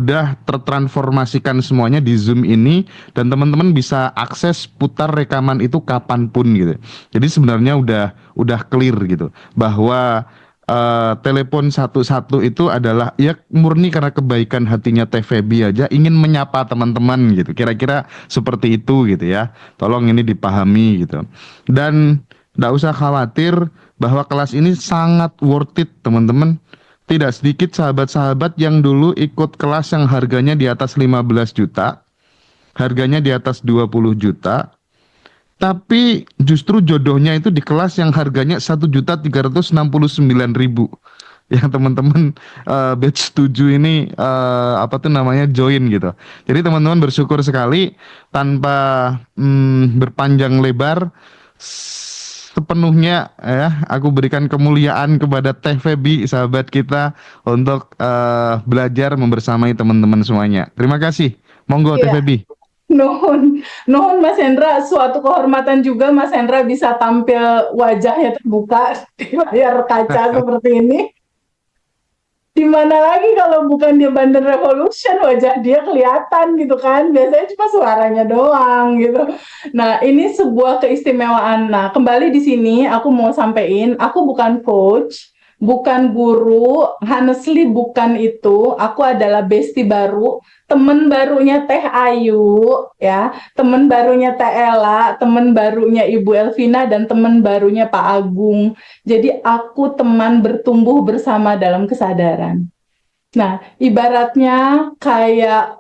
udah tertransformasikan semuanya di Zoom ini dan teman-teman bisa akses putar rekaman itu kapanpun gitu. Jadi sebenarnya udah clear gitu bahwa telepon satu-satu itu adalah ya murni karena kebaikan hatinya Teh Feby aja ingin menyapa teman-teman gitu. Kira-kira seperti itu gitu ya. Tolong ini dipahami gitu. Dan nggak usah khawatir bahwa kelas ini sangat worth it teman-teman. Tidak sedikit sahabat-sahabat yang dulu ikut kelas yang harganya di atas 15 juta, harganya di atas 20 juta, tapi justru jodohnya itu di kelas yang harganya 1.369.000. Yang teman-teman batch 7 ini apa tuh namanya join gitu. Jadi teman-teman bersyukur sekali tanpa berpanjang lebar sepenuhnya ya aku berikan kemuliaan kepada Teh Feby sahabat kita untuk belajar membersamai teman-teman semuanya. Terima kasih. Monggo Teh Iya, Feby. nuhun, nuhun Mas Hendra, suatu kehormatan juga Mas Hendra bisa tampil wajahnya terbuka di layar kaca seperti ini. Di mana lagi kalau bukan di Bandar Revolution wajah dia kelihatan gitu kan. Biasanya cuma suaranya doang gitu. Nah, ini sebuah keistimewaan. Nah, kembali di sini aku mau sampaikan, aku bukan coach, bukan guru, honestly bukan itu. Aku adalah bestie baru, temen barunya Teh Ayu ya, temen barunya Teh Ella, temen barunya Ibu Elvina dan temen barunya Pak Agung. Jadi aku teman bertumbuh bersama dalam kesadaran. Nah, ibaratnya kayak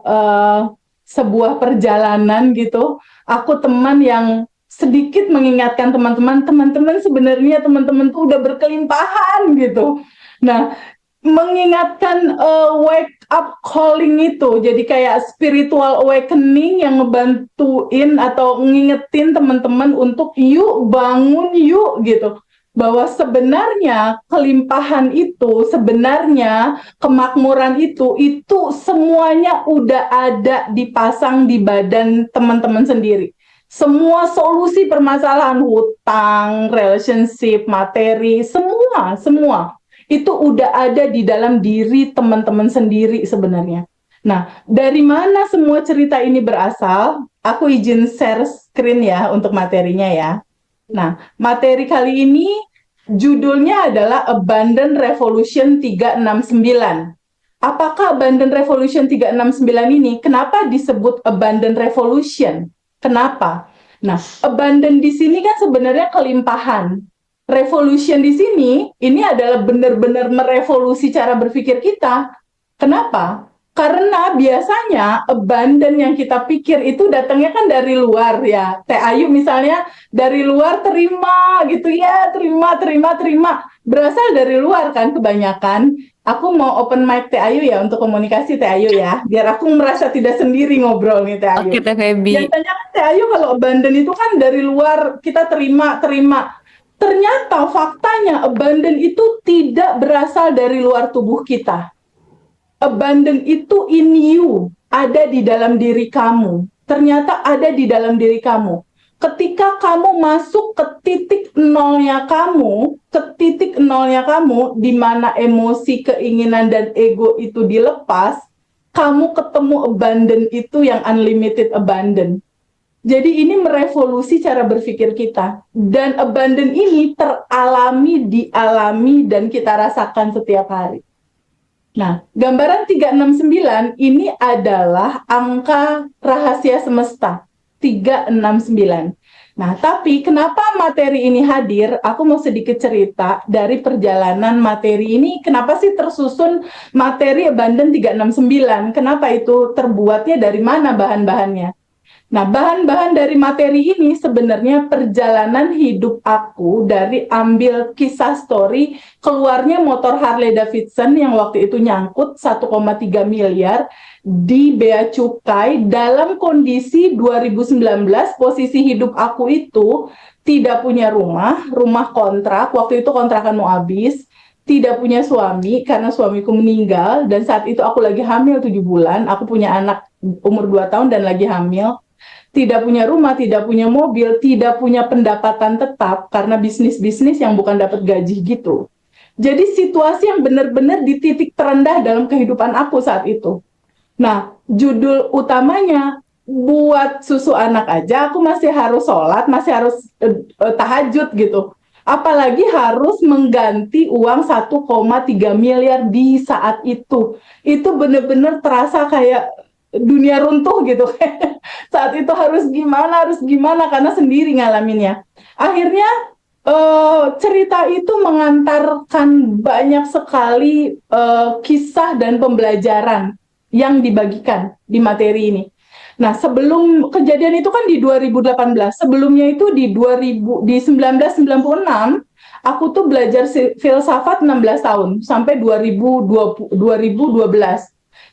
sebuah perjalanan gitu. Aku teman yang sedikit mengingatkan teman-teman, teman-teman sebenarnya teman-teman tuh udah berkelimpahan gitu. Nah, mengingatkan wake up calling itu, jadi kayak spiritual awakening yang ngebantuin atau ngingetin teman-teman untuk yuk bangun yuk gitu, bahwa sebenarnya kelimpahan itu, sebenarnya kemakmuran itu semuanya udah ada dipasang di badan teman-teman sendiri. Semua solusi permasalahan hutang, relationship, materi, semua itu udah ada di dalam diri teman-teman sendiri sebenarnya. Nah, dari mana semua cerita ini berasal? Aku izin share screen ya untuk materinya ya. Nah, materi kali ini judulnya adalah Abundant Revolution 369. Apakah Abundant Revolution 369 ini? Kenapa disebut Abundant Revolution? Kenapa? Nah, abundant di sini kan sebenarnya kelimpahan. Revolution di sini ini adalah benar-benar merevolusi cara berpikir kita. Kenapa? Karena biasanya abundant yang kita pikir itu datangnya kan dari luar ya. Teh Ayu misalnya dari luar terima gitu ya, terima. Berasal dari luar kan kebanyakan. Aku mau open mic Teh Ayu ya untuk komunikasi Teh Ayu ya, biar aku merasa tidak sendiri ngobrol nih Teh Ayu. Oke, Teh Feby. Biasanya kan Teh Ayu kalau abandon itu kan dari luar kita terima. Ternyata faktanya abandon itu tidak berasal dari luar tubuh kita. Abundant itu in you, ada di dalam diri kamu. Ternyata ada di dalam diri kamu. Ketika kamu masuk ke titik nolnya kamu, di mana emosi, keinginan, dan ego itu dilepas, kamu ketemu abundant itu yang unlimited abundant. Jadi ini merevolusi cara berpikir kita. Dan abundant ini teralami, dialami, dan kita rasakan setiap hari. Nah, gambaran 369 ini adalah angka rahasia semesta. 369. Nah, tapi kenapa materi ini hadir? Aku mau sedikit cerita dari perjalanan materi ini. Kenapa sih tersusun materi Abundant 369? Kenapa itu terbuatnya dari mana bahan-bahannya? Nah, bahan-bahan dari materi ini sebenarnya perjalanan hidup aku dari ambil kisah story keluarnya motor Harley Davidson yang waktu itu nyangkut 1,3 miliar di Bea Cukai dalam kondisi 2019 posisi hidup aku itu tidak punya rumah kontrak, waktu itu kontrakan mau habis, tidak punya suami karena suamiku meninggal dan saat itu aku lagi hamil 7 bulan, aku punya anak umur 2 tahun dan lagi hamil. Tidak punya rumah, tidak punya mobil, tidak punya pendapatan tetap karena bisnis-bisnis yang bukan dapat gaji gitu. Jadi situasi yang benar-benar di titik terendah dalam kehidupan aku saat itu. Nah, judul utamanya buat susu anak aja aku masih harus sholat, masih harus tahajud gitu. Apalagi harus mengganti uang 1,3 miliar di saat itu. Itu bener-bener terasa kayak dunia runtuh gitu. Saat itu harus gimana karena sendiri ngalaminnya. Akhirnya cerita itu mengantarkan banyak sekali kisah dan pembelajaran yang dibagikan di materi ini. Nah, sebelum kejadian itu kan di 2018, sebelumnya itu di 1996, aku tuh belajar filsafat 16 tahun sampai 2012.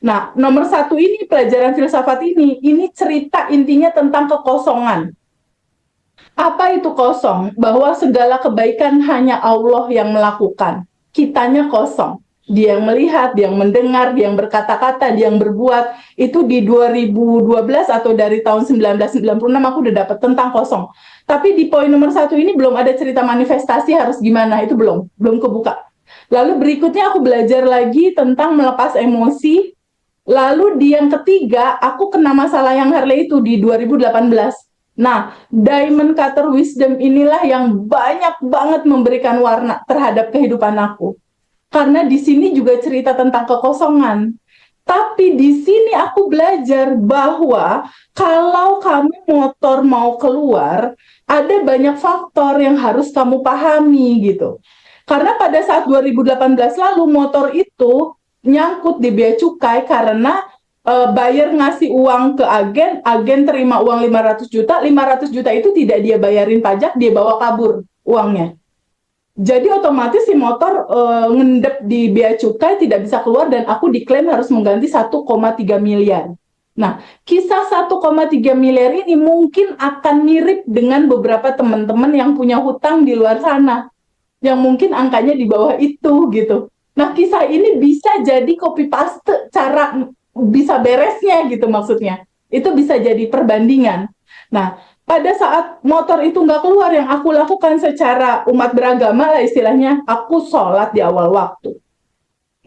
Nah, nomor satu ini pelajaran filsafat ini cerita intinya tentang kekosongan. Apa itu kosong? Bahwa segala kebaikan hanya Allah yang melakukan. Kitanya kosong. Dia yang melihat, dia yang mendengar, dia yang berkata-kata, dia yang berbuat. Itu di 2012 atau dari tahun 1996 aku udah dapat tentang kosong. Tapi di poin nomor satu ini belum ada cerita manifestasi harus gimana. Itu belum kebuka. Lalu berikutnya aku belajar lagi tentang melepas emosi. Lalu di yang ketiga, aku kena masalah yang Harley itu di 2018. Nah, Diamond Cutter Wisdom inilah yang banyak banget memberikan warna terhadap kehidupan aku. Karena di sini juga cerita tentang kekosongan. Tapi di sini aku belajar bahwa kalau kamu motor mau keluar, ada banyak faktor yang harus kamu pahami gitu. Karena pada saat 2018 lalu motor itu nyangkut di bea cukai karena buyer ngasih uang ke agen, agen terima uang 500 juta, 500 juta itu tidak dia bayarin pajak, dia bawa kabur uangnya. Jadi otomatis si motor ngendep di bea cukai tidak bisa keluar dan aku diklaim harus mengganti 1,3 miliar. Nah, kisah 1,3 miliar ini mungkin akan mirip dengan beberapa teman-teman yang punya hutang di luar sana, yang mungkin angkanya di bawah itu gitu. Nah, kisah ini bisa jadi copy paste cara bisa beresnya gitu maksudnya. Itu bisa jadi perbandingan. Nah, pada saat motor itu nggak keluar, yang aku lakukan secara umat beragama lah istilahnya, aku sholat di awal waktu.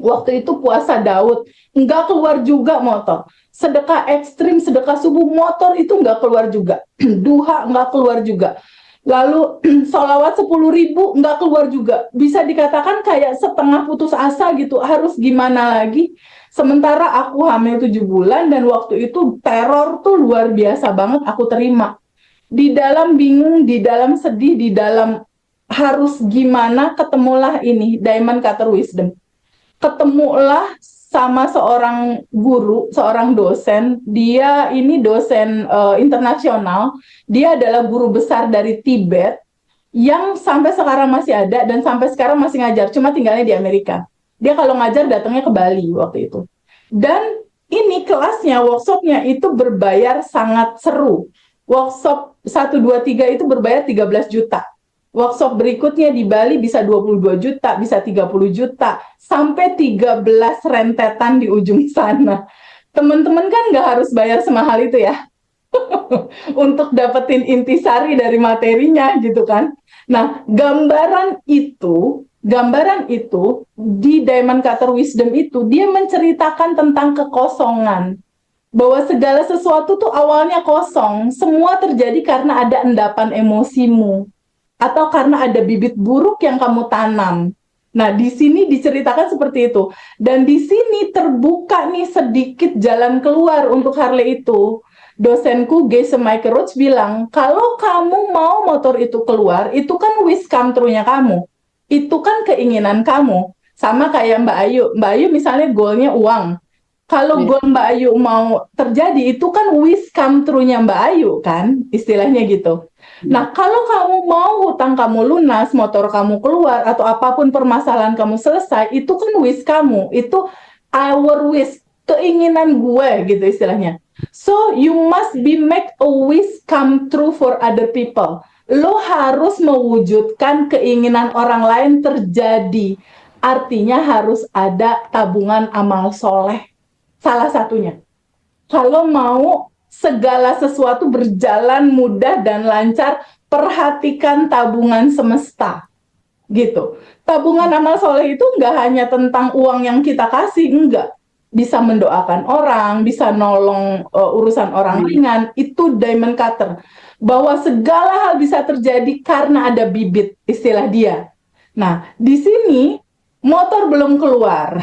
Waktu itu puasa Daud, nggak keluar juga motor. Sedekah ekstrim, sedekah subuh, motor itu nggak keluar juga. Duha nggak keluar juga. Lalu sholawat 10.000 nggak keluar juga. Bisa dikatakan kayak setengah putus asa gitu. Harus gimana lagi? Sementara aku hamil 7 bulan dan waktu itu teror tuh luar biasa banget aku terima. Di dalam bingung, di dalam sedih, di dalam harus gimana, ketemulah ini Diamond Cutter Wisdom. Ketemulah sama seorang guru, seorang dosen. Dia ini dosen internasional. Dia adalah guru besar dari Tibet yang sampai sekarang masih ada dan sampai sekarang masih ngajar. Cuma tinggalnya di Amerika. Dia kalau ngajar datangnya ke Bali waktu itu. Dan ini kelasnya, workshopnya itu berbayar sangat seru. Workshop 1, 2, 3 itu berbayar 13 juta. Workshop berikutnya di Bali bisa 22 juta, bisa 30 juta, sampai 13 rentetan di ujung sana. Teman-teman kan nggak harus bayar semahal itu ya, untuk dapetin intisari dari materinya gitu kan. Nah, gambaran itu di Diamond Cutter Wisdom itu dia menceritakan tentang kekosongan. Bahwa segala sesuatu tuh awalnya kosong, semua terjadi karena ada endapan emosimu atau karena ada bibit buruk yang kamu tanam. Nah, di sini diceritakan seperti itu. Dan di sini terbuka nih sedikit jalan keluar untuk Harley itu. Dosenku, Gese Michael Roach bilang, kalau kamu mau motor itu keluar, itu kan wish come true-nya kamu. Itu kan keinginan kamu. Sama kayak Mbak Ayu. Mbak Ayu misalnya goalnya uang. Kalau goal Mbak Ayu mau terjadi, itu kan wish come true-nya Mbak Ayu kan, istilahnya gitu. Nah, kalau kamu mau hutang kamu lunas, motor kamu keluar, atau apapun permasalahan kamu selesai, itu kan wish kamu. Itu our wish, keinginan gue gitu istilahnya. So, you must be make a wish come true for other people. Lo harus mewujudkan keinginan orang lain terjadi. Artinya harus ada tabungan amal soleh. Salah satunya. Kalau mau segala sesuatu berjalan mudah dan lancar, perhatikan tabungan semesta. Gitu. Tabungan amal soleh itu nggak hanya tentang uang yang kita kasih, enggak. bisa mendoakan orang, bisa nolong urusan orang ringan, itu diamond cutter. Bahwa segala hal bisa terjadi karena ada bibit, istilah dia. Nah, di sini motor belum keluar.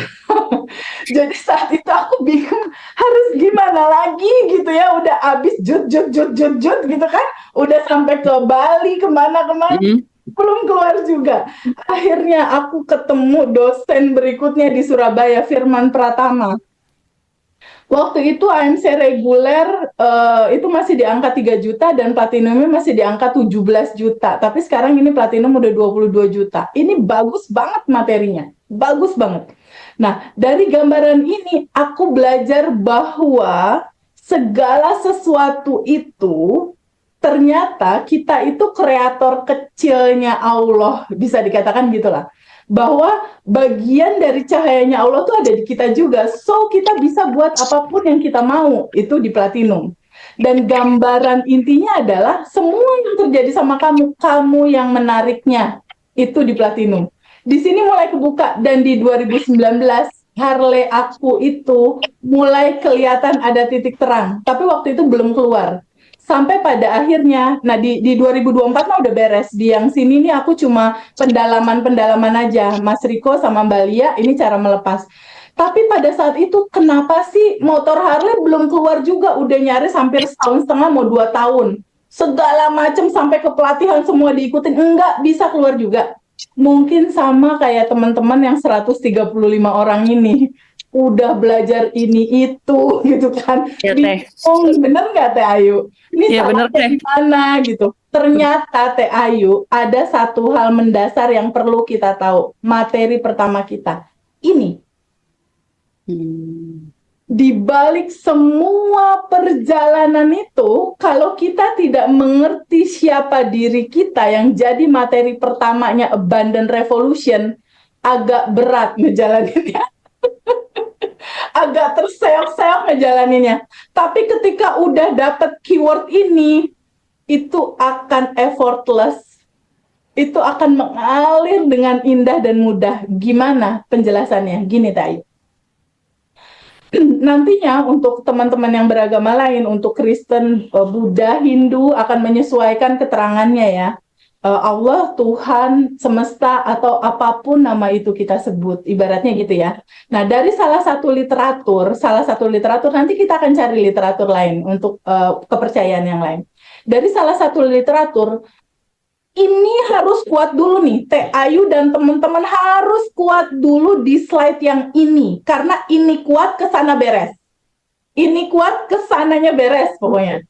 Jadi saat itu aku bingung harus gimana lagi gitu ya, udah habis jut gitu kan, udah sampai ke Bali kemana-kemana belum keluar juga. Akhirnya aku ketemu dosen berikutnya di Surabaya, Firman Pratama. Waktu itu AMC reguler itu masih di angka 3 juta dan platinumnya masih di angka 17 juta. Tapi sekarang ini platinum udah 22 juta. Ini bagus banget materinya. Bagus banget. Nah, dari gambaran ini aku belajar bahwa segala sesuatu itu ternyata kita itu kreator kecilnya Allah, bisa dikatakan gitulah. Bahwa bagian dari cahayanya Allah tuh ada di kita juga. So, kita bisa buat apapun yang kita mau, itu di platinum. Dan gambaran intinya adalah semua yang terjadi sama kamu, kamu yang menariknya, itu di platinum. Di sini mulai kebuka, dan di 2019, Harley aku itu mulai kelihatan ada titik terang. Tapi waktu itu belum keluar. Sampai pada akhirnya, nah di 2024 mah udah beres. Di yang sini nih aku cuma pendalaman-pendalaman aja. Mas Riko sama Mbak Lia, ini cara melepas. Tapi pada saat itu, kenapa sih motor Harley belum keluar juga? Udah nyaris hampir setahun setengah, mau 2 tahun. Segala macam sampai ke pelatihan semua diikutin. Enggak bisa keluar juga. Mungkin sama kayak teman-teman yang 135 orang ini. Udah belajar ini itu gitu kan. Ya, Teh. Bingung, bener nggak Teh Ayu? Ini Ya, bener, salahnya Teh. di mana gitu. Ternyata Teh Ayu ada satu hal mendasar yang perlu kita tahu. Materi pertama kita. Ini. Di balik semua perjalanan itu, kalau kita tidak mengerti siapa diri kita yang jadi materi pertamanya Abundant Revolution, agak berat ngejalaninnya. Agak terseok-seok ngejalaninnya. Tapi ketika udah dapet keyword ini, itu akan effortless. Itu akan mengalir dengan indah dan mudah. Gimana penjelasannya? Gini, Tayu. Nantinya untuk teman-teman yang beragama lain, untuk Kristen, Buddha, Hindu akan menyesuaikan keterangannya ya. Allah, Tuhan, semesta, atau apapun nama itu kita sebut, ibaratnya gitu ya. Nah, dari salah satu literatur, nanti kita akan cari literatur lain untuk kepercayaan yang lain. Dari salah satu literatur, ini harus kuat dulu nih, Teh Ayu dan teman-teman harus kuat dulu di slide yang ini, karena ini kuat kesana beres. Ini kuat kesananya beres pokoknya.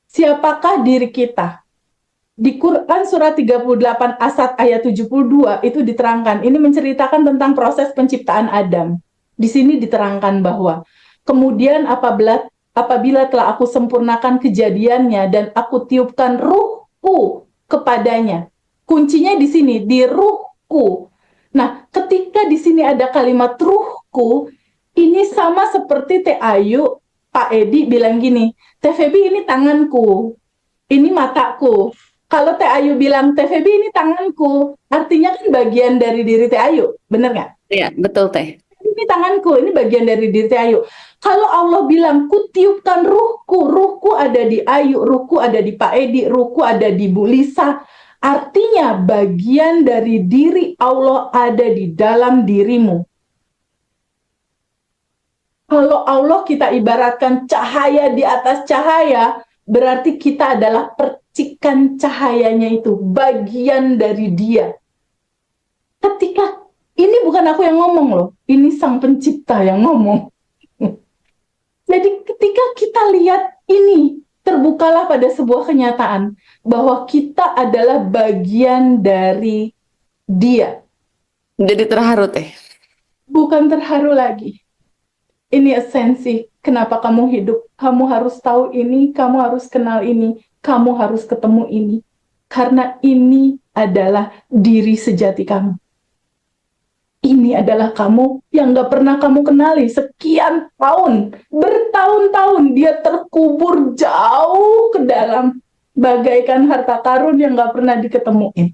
Siapakah diri kita? Di Quran surat 38 Asad ayat 72 itu diterangkan. Ini menceritakan tentang proses penciptaan Adam. Di sini diterangkan bahwa kemudian apabila telah aku sempurnakan kejadiannya dan aku tiupkan ruhku kepadanya. Kuncinya di sini, di ruhku. Nah, ketika di sini ada kalimat ruhku, ini sama seperti Teh Ayu, Pak Edi bilang gini, Teh Febi ini tanganku, ini mataku. Kalau Teh Ayu bilang, Teh Febi ini tanganku, artinya kan bagian dari diri Teh Ayu, bener nggak? Iya, betul, Teh. Ini tanganku, ini bagian dari diri Teh Ayu. Kalau Allah bilang, kutiupkan ruhku ada di Ayu, ruhku ada di Pak Edi, ruhku ada di Bu Lisa, artinya bagian dari diri Allah ada di dalam dirimu. Kalau Allah kita ibaratkan cahaya di atas cahaya, berarti kita adalah percikan cahayanya itu, bagian dari dia. Ketika, ini bukan aku yang ngomong loh, ini Sang Pencipta yang ngomong. Jadi ketika kita lihat ini, terbukalah pada sebuah kenyataan, bahwa kita adalah bagian dari dia. Jadi terharu, Teh. Bukan terharu lagi. Ini esensi, kenapa kamu hidup. Kamu harus tahu ini, kamu harus kenal ini, kamu harus ketemu ini. Karena ini adalah diri sejati kamu. Ini adalah kamu yang gak pernah kamu kenali. Sekian tahun, bertahun-tahun, dia terkubur jauh ke dalam. Bagaikan harta karun yang gak pernah diketemuin.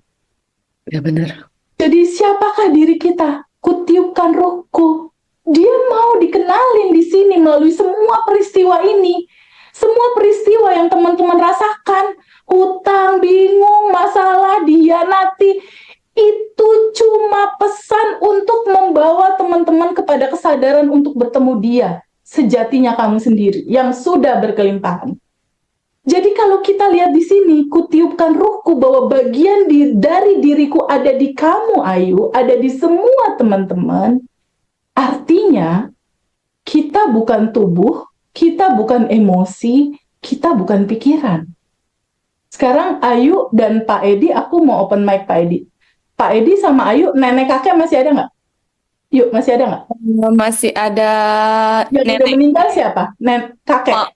Ya benar. Jadi siapakah diri kita? Kutiupkan ruhku. Dia mau dikenalin di sini melalui semua peristiwa ini. Semua peristiwa yang teman-teman rasakan, hutang, bingung, masalah, dihianati, itu cuma pesan untuk membawa teman-teman kepada kesadaran untuk bertemu Dia, sejatinya kamu sendiri, yang sudah berkelimpahan. Jadi kalau kita lihat di sini, kutiupkan ruhku bahwa bagian dari diriku ada di kamu, Ayu, ada di semua teman-teman. Artinya, kita bukan tubuh, kita bukan emosi, kita bukan pikiran. Sekarang Ayu dan Pak Edi, aku mau open mic Pak Edi. Pak Edi sama Ayu, nenek kakek masih ada nggak? Yuk, masih ada nggak? Masih ada Yang udah nenek, meninggal siapa? Kakek. oh,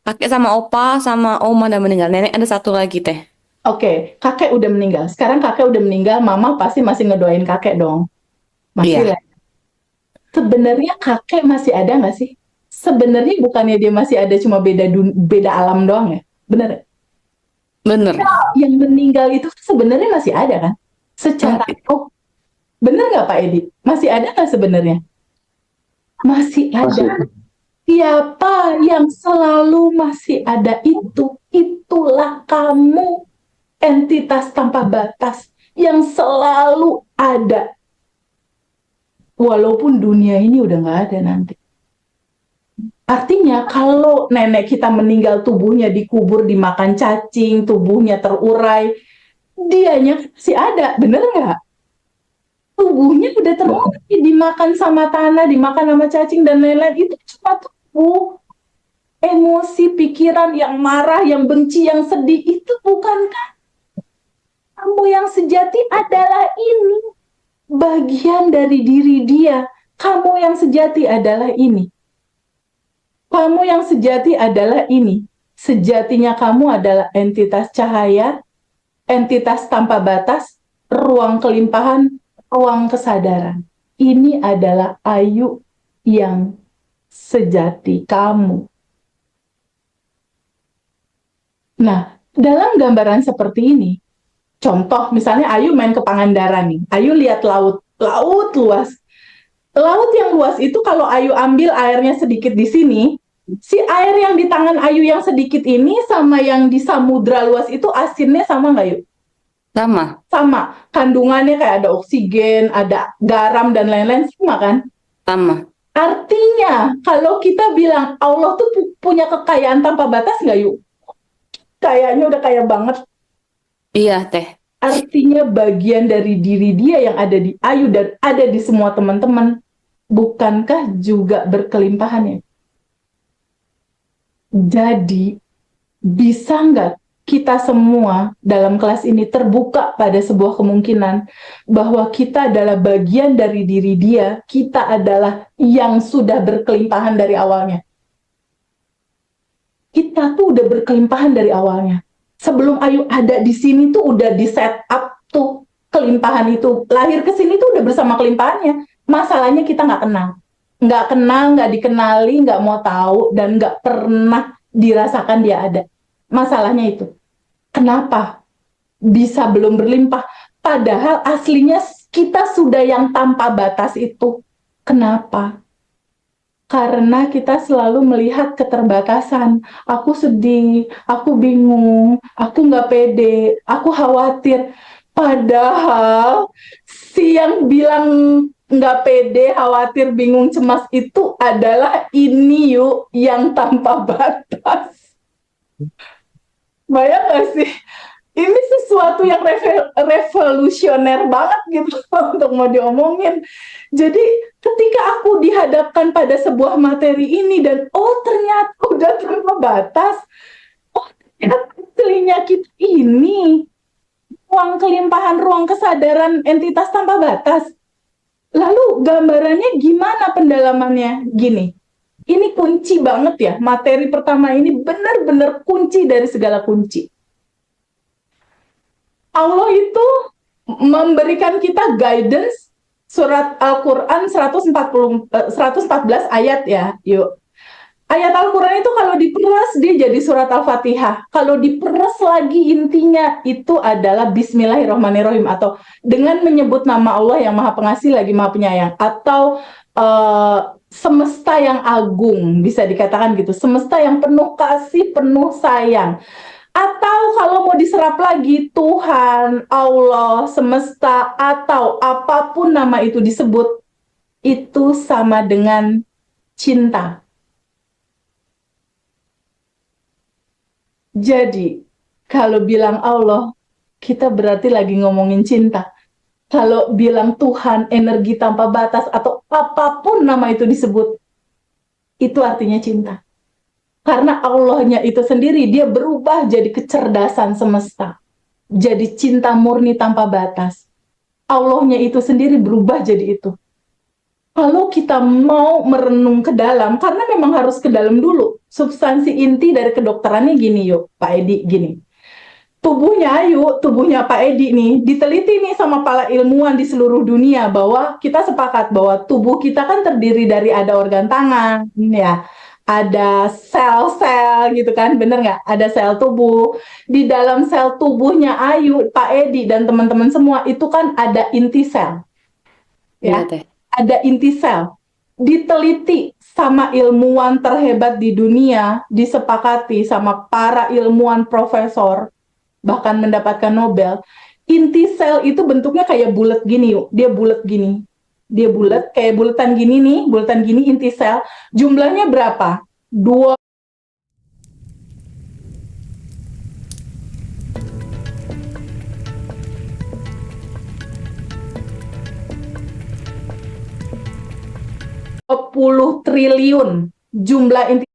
kakek sama opa sama oma udah meninggal. Nenek ada satu lagi teh. Oke, kakek udah meninggal. Sekarang kakek udah meninggal, mama pasti masih ngedoain kakek dong. Masih Iya. lah. Sebenarnya kakek masih ada nggak sih? Sebenarnya bukannya dia masih ada, cuma beda alam doang ya? Bener ya? Bener. Yang meninggal itu sebenarnya masih ada kan? Secara bener nggak Pak Edi? Masih ada nggak sebenarnya? Masih ada. Siapa yang selalu masih ada itu? Itulah kamu, entitas tanpa batas yang selalu ada. Walaupun dunia ini udah nggak ada nanti. Artinya kalau nenek kita meninggal, tubuhnya dikubur, dimakan cacing, tubuhnya terurai, dianya masih ada, bener nggak? Tubuhnya udah terurai, dimakan sama tanah, dimakan sama cacing dan lain-lain, itu cuma tubuh. Emosi, pikiran yang marah, yang benci, yang sedih, itu bukankah kamu yang sejati adalah ini? Bagian dari diri dia. Kamu yang sejati adalah ini. Kamu yang sejati adalah ini. Sejatinya kamu adalah entitas cahaya, entitas tanpa batas, ruang kelimpahan, ruang kesadaran. Ini adalah Ayu yang sejati kamu. Nah, dalam gambaran seperti ini, contoh misalnya Ayu main ke Pangandaran nih. Ayu lihat laut luas. Laut yang luas itu kalau Ayu ambil airnya sedikit di sini, si air yang di tangan Ayu yang sedikit ini sama yang di samudra luas itu asinnya sama nggak, Yuk? Sama. Sama. Kandungannya kayak ada oksigen, ada garam, dan lain-lain, sama kan? Sama. Artinya, kalau kita bilang Allah tuh punya kekayaan tanpa batas nggak, Yuk? Kayaknya udah kaya banget. Iya teh. Artinya bagian dari diri dia yang ada di Ayu dan ada di semua teman-teman. Bukankah juga berkelimpahannya? Jadi, bisa nggak kita semua dalam kelas ini terbuka pada sebuah kemungkinan bahwa kita adalah bagian dari diri dia, kita adalah yang sudah berkelimpahan dari awalnya. Kita tuh udah berkelimpahan dari awalnya. Sebelum Ayu ada di sini tuh udah di set up tuh kelimpahan itu. Lahir ke sini tuh udah bersama kelimpahannya. Masalahnya kita nggak kenal, nggak dikenali, nggak mau tahu, dan nggak pernah dirasakan dia ada. Masalahnya itu. Kenapa bisa belum berlimpah? Padahal aslinya kita sudah yang tanpa batas itu. Kenapa? Karena kita selalu melihat keterbatasan. Aku sedih, aku bingung, aku nggak pede, aku khawatir. Padahal si yang bilang nggak pede, khawatir, bingung, cemas itu adalah ini Yuk yang tanpa batas. Bayang nggak sih? Ini sesuatu yang revolusioner banget gitu untuk mau diomongin. Jadi ketika aku dihadapkan pada sebuah materi ini dan ternyata udah tanpa batas, ternyata aslinya kita ini ruang kelimpahan, ruang kesadaran entitas tanpa batas. Lalu gambarannya gimana pendalamannya? Gini, ini kunci banget ya, materi pertama ini benar-benar kunci dari segala kunci. Allah itu memberikan kita guidance surat Al-Quran 114 ayat ya, Yuk. Ayat Al-Quran itu kalau diperas dia jadi surat Al-Fatihah. Kalau diperas lagi intinya itu adalah Bismillahirrahmanirrahim, atau dengan menyebut nama Allah yang Maha Pengasih lagi Maha Penyayang, atau semesta yang agung, bisa dikatakan gitu, semesta yang penuh kasih, penuh sayang. Atau kalau mau diserap lagi, Tuhan, Allah, semesta, atau apapun nama itu disebut, itu sama dengan cinta. Jadi, kalau bilang Allah, kita berarti lagi ngomongin cinta. Kalau bilang Tuhan, energi tanpa batas, atau apapun nama itu disebut, itu artinya cinta. Karena Allahnya itu sendiri, dia berubah jadi kecerdasan semesta. Jadi cinta murni tanpa batas. Allahnya itu sendiri berubah jadi itu. Kalau kita mau merenung ke dalam, karena memang harus ke dalam dulu. Substansi inti dari kedokterannya gini yuk, Pak Edi, gini. Tubuhnya Pak Edi nih, diteliti nih sama para ilmuwan di seluruh dunia bahwa kita sepakat bahwa tubuh kita kan terdiri dari ada organ tangan, ya, ada sel-sel gitu kan, bener nggak? Ada sel tubuh. Di dalam sel tubuhnya Ayu, Pak Edi, dan teman-teman semua, itu kan ada inti sel. Iya, Ya, Teh. ada inti sel. Diteliti sama ilmuwan terhebat di dunia, disepakati sama para ilmuwan profesor, bahkan mendapatkan Nobel, inti sel itu bentuknya kayak bulat gini yuk. Dia bulat gini. Dia bulat, kayak bulatan gini nih, bulatan gini inti sel. Jumlahnya berapa? 20 triliun jumlah inti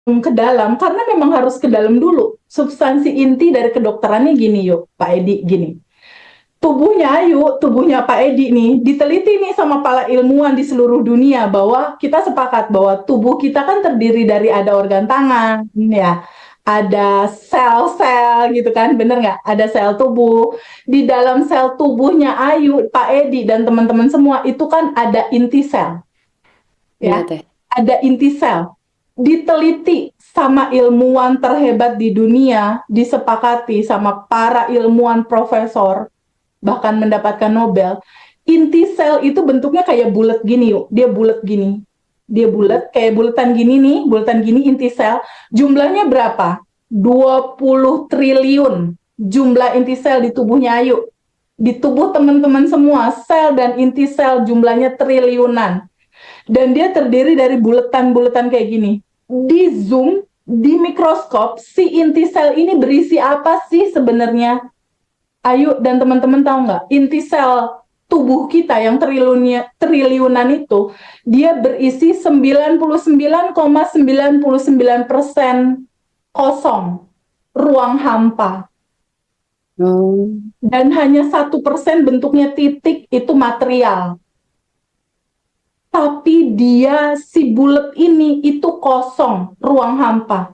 ke dalam, karena memang harus ke dalam dulu. Substansi inti dari kedokterannya gini yuk, Pak Edi, gini. Tubuhnya Pak Edi nih, diteliti nih sama para ilmuwan di seluruh dunia bahwa kita sepakat bahwa tubuh kita kan terdiri dari ada organ tangan, ya, ada sel-sel gitu kan, bener nggak? Ada sel tubuh. Di dalam sel tubuhnya Ayu, Pak Edi, dan teman-teman semua, itu kan ada inti sel. Iya, Ya, Teh. ada inti sel. Diteliti sama ilmuwan terhebat di dunia, disepakati sama para ilmuwan profesor, bahkan mendapatkan Nobel, inti sel itu bentuknya kayak bulat gini yuk. Dia bulat gini. Dia bulat, kayak bulatan gini nih, bulatan gini inti sel. Jumlahnya berapa? 20 triliun jumlah inti sel di tubuhnya Ayu. Di tubuh teman-teman semua, sel dan inti sel jumlahnya triliunan. Dan dia terdiri dari bulatan-bulatan kayak gini. Di zoom, di mikroskop, si inti sel ini berisi apa sih sebenarnya? Ayu dan teman-teman tahu nggak? Inti sel tubuh kita yang triliunan itu, dia berisi 99,99% kosong, ruang hampa. Dan hanya 1% bentuknya titik, itu material. Tapi dia, si bulat ini, itu kosong, ruang hampa.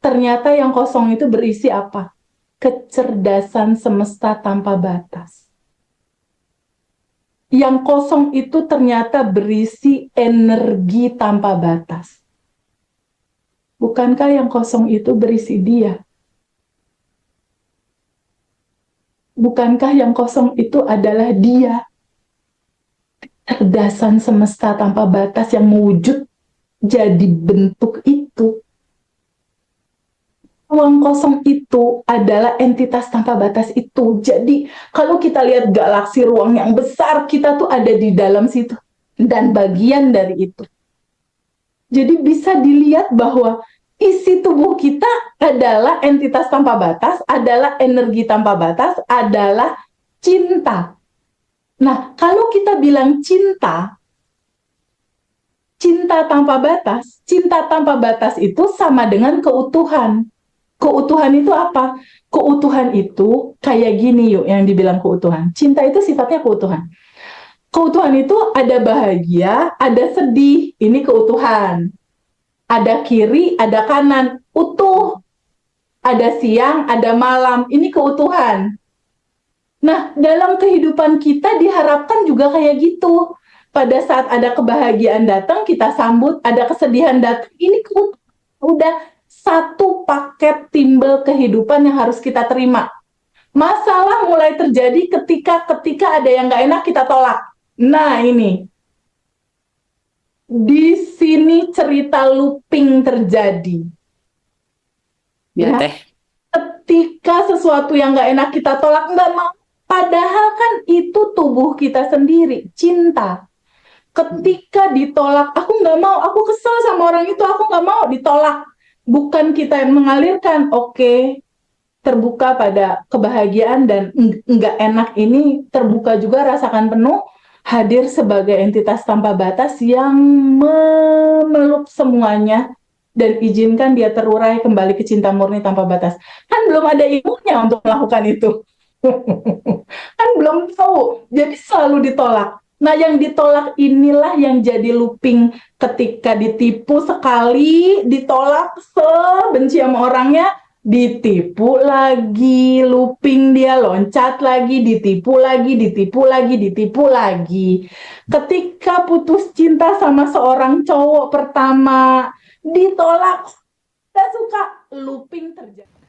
Ternyata yang kosong itu berisi apa? Kecerdasan semesta tanpa batas. Yang kosong itu ternyata berisi energi tanpa batas. Bukankah yang kosong itu berisi dia? Bukankah yang kosong itu adalah dia? Kecerdasan semesta tanpa batas yang mewujud jadi bentuk itu. Ruang kosong itu adalah entitas tanpa batas itu. Jadi kalau kita lihat galaksi ruang yang besar, kita tuh ada di dalam situ. Dan bagian dari itu. Jadi bisa dilihat bahwa isi tubuh kita adalah entitas tanpa batas, adalah energi tanpa batas, adalah cinta. Nah, kalau kita bilang cinta tanpa batas itu sama dengan keutuhan. Keutuhan itu apa? Keutuhan itu kayak gini yuk yang dibilang keutuhan. Cinta itu sifatnya keutuhan. Keutuhan itu ada bahagia, ada sedih, ini keutuhan. Ada kiri, ada kanan, utuh. Ada siang, ada malam, ini keutuhan. Nah, dalam kehidupan kita diharapkan juga kayak gitu. Pada saat ada kebahagiaan datang, kita sambut, ada kesedihan datang, ini keutuhan. Udah satu paket timbel kehidupan yang harus kita terima. Masalah mulai terjadi ketika ada yang nggak enak kita tolak. Nah ini Di sini cerita looping terjadi. Ya Ya. teh. Ketika sesuatu yang nggak enak kita tolak, nggak mau. Padahal kan itu tubuh kita sendiri, cinta. Ketika ditolak, aku nggak mau, aku kesel sama orang itu, aku nggak mau ditolak. Bukan kita yang mengalirkan, oke, terbuka pada kebahagiaan dan nggak enak ini, terbuka juga, rasakan penuh, hadir sebagai entitas tanpa batas yang memeluk semuanya dan izinkan dia terurai kembali ke cinta murni tanpa batas. Kan belum ada ilmunya untuk melakukan itu. Kan belum tahu, jadi selalu ditolak. Nah, yang ditolak inilah yang jadi looping. Ketika ditipu sekali, ditolak, sebenci sama orangnya, ditipu lagi, looping, dia loncat lagi, ditipu lagi, ditipu lagi, ditipu lagi. Ketika putus cinta sama seorang cowok pertama, ditolak, gak suka, looping terjadi.